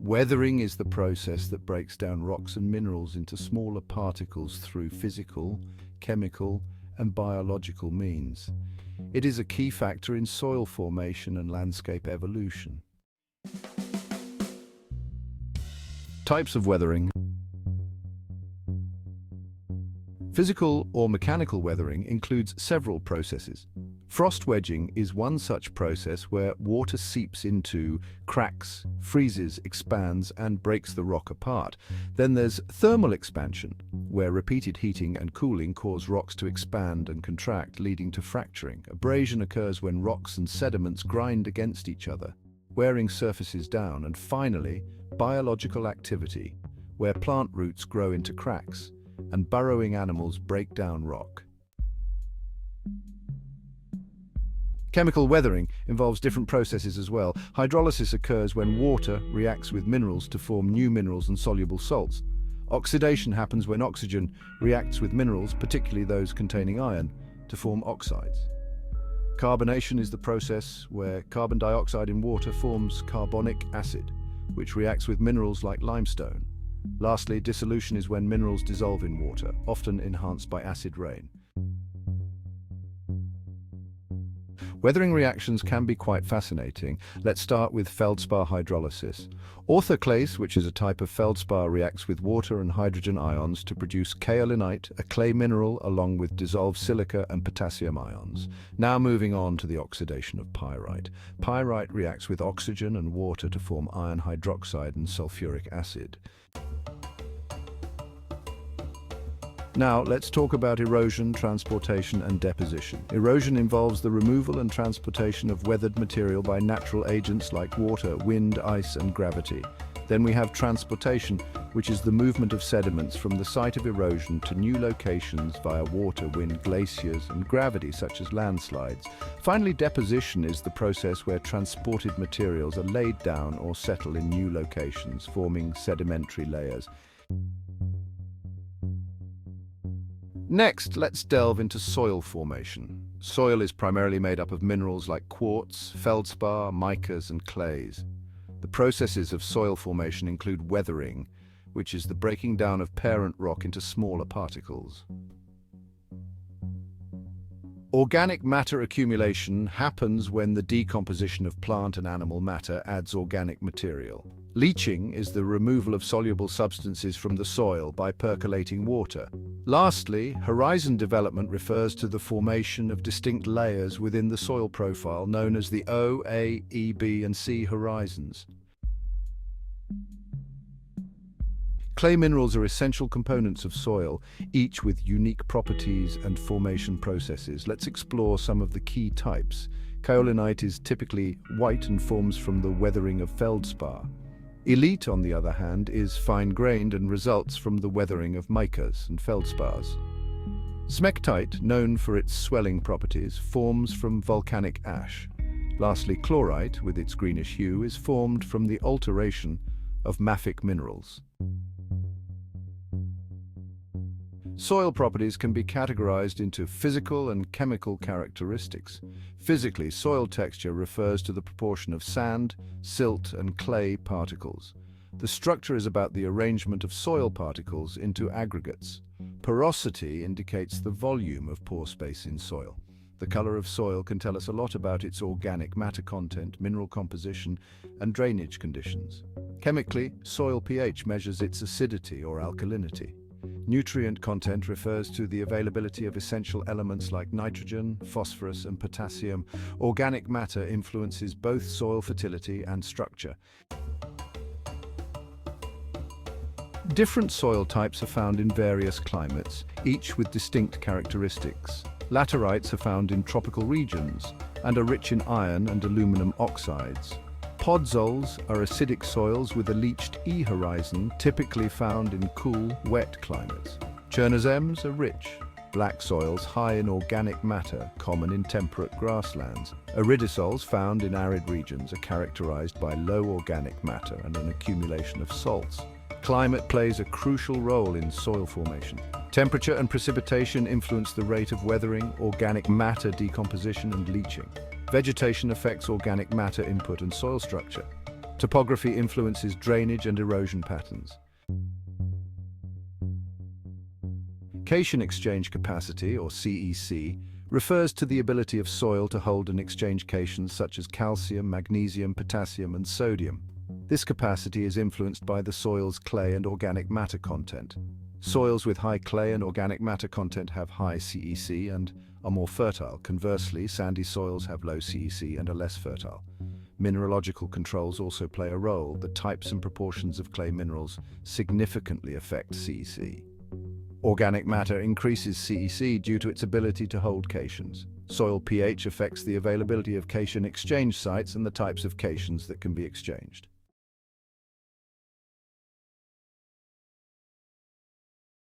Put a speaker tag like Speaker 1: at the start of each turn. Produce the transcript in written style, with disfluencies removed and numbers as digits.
Speaker 1: Weathering is the process that breaks down rocks and minerals into smaller particles through physical, chemical, and biological means. It is a key factor in soil formation and landscape evolution. Types of weathering. Physical or mechanical weathering includes several processes. Frost wedging is one such process where water seeps into cracks, freezes, expands, and breaks the rock apart. Then there's thermal expansion, where repeated heating and cooling cause rocks to expand and contract, leading to fracturing. Abrasion occurs when rocks and sediments grind against each other, wearing surfaces down. And finally, biological activity, where plant roots grow into cracks and burrowing animals break down rock. Chemical weathering involves different processes as well. Hydrolysis occurs when water reacts with minerals to form new minerals and soluble salts. Oxidation happens when oxygen reacts with minerals, particularly those containing iron, to form oxides. Carbonation is the process where carbon dioxide in water forms carbonic acid, which reacts with minerals like limestone. Lastly, dissolution is when minerals dissolve in water, often enhanced by acid rain. Weathering reactions can be quite fascinating. Let's start with feldspar hydrolysis. Orthoclase, which is a type of feldspar, reacts with water and hydrogen ions to produce kaolinite, a clay mineral, along with dissolved silica and potassium ions. Now moving on to the oxidation of pyrite. Pyrite reacts with oxygen and water to form iron hydroxide and sulfuric acid. Now, let's talk about erosion, transportation, and deposition. Erosion involves the removal and transportation of weathered material by natural agents like water, wind, ice, and gravity. Then we have transportation, which is the movement of sediments from the site of erosion to new locations via water, wind, glaciers, and gravity, such as landslides. Finally, deposition is the process where transported materials are laid down or settle in new locations, forming sedimentary layers. Next, let's delve into soil formation. Soil is primarily made up of minerals like quartz, feldspar, micas, and clays. The processes of soil formation include weathering, which is the breaking down of parent rock into smaller particles. Organic matter accumulation happens when the decomposition of plant and animal matter adds organic material. Leaching is the removal of soluble substances from the soil by percolating water. Lastly, horizon development refers to the formation of distinct layers within the soil profile known as the O, A, E, B, and C horizons. Clay minerals are essential components of soil, each with unique properties and formation processes. Let's explore some of the key types. Kaolinite is typically white and forms from the weathering of feldspar. Elite, on the other hand, is fine-grained and results from the weathering of micas and feldspars. Smectite, known for its swelling properties, forms from volcanic ash. Lastly, chlorite, with its greenish hue, is formed from the alteration of mafic minerals. Soil properties can be categorized into physical and chemical characteristics. Physically, soil texture refers to the proportion of sand, silt, and clay particles. The structure is about the arrangement of soil particles into aggregates. Porosity indicates the volume of pore space in soil. The color of soil can tell us a lot about its organic matter content, mineral composition, and drainage conditions. Chemically, soil pH measures its acidity or alkalinity. Nutrient content refers to the availability of essential elements like nitrogen, phosphorus, and potassium. Organic matter influences both soil fertility and structure. Different soil types are found in various climates, each with distinct characteristics. Laterites are found in tropical regions and are rich in iron and aluminum oxides. Podzols are acidic soils with a leached E horizon, typically found in cool, wet climates. Chernozems are rich, black soils high in organic matter, common in temperate grasslands. Iridosols, found in arid regions, are characterized by low organic matter and an accumulation of salts. Climate plays a crucial role in soil formation. Temperature and precipitation influence the rate of weathering, organic matter decomposition, and leaching. Vegetation affects organic matter input and soil structure. Topography influences drainage and erosion patterns. Cation exchange capacity, or CEC, refers to the ability of soil to hold and exchange cations such as calcium, magnesium, potassium, and sodium. This capacity is influenced by the soil's clay and organic matter content. Soils with high clay and organic matter content have high CEC and are more fertile. Conversely, sandy soils have low CEC and are less fertile. Mineralogical controls also play a role. The types and proportions of clay minerals significantly affect CEC. Organic matter increases CEC due to its ability to hold cations. Soil pH affects the availability of cation exchange sites and the types of cations that can be exchanged.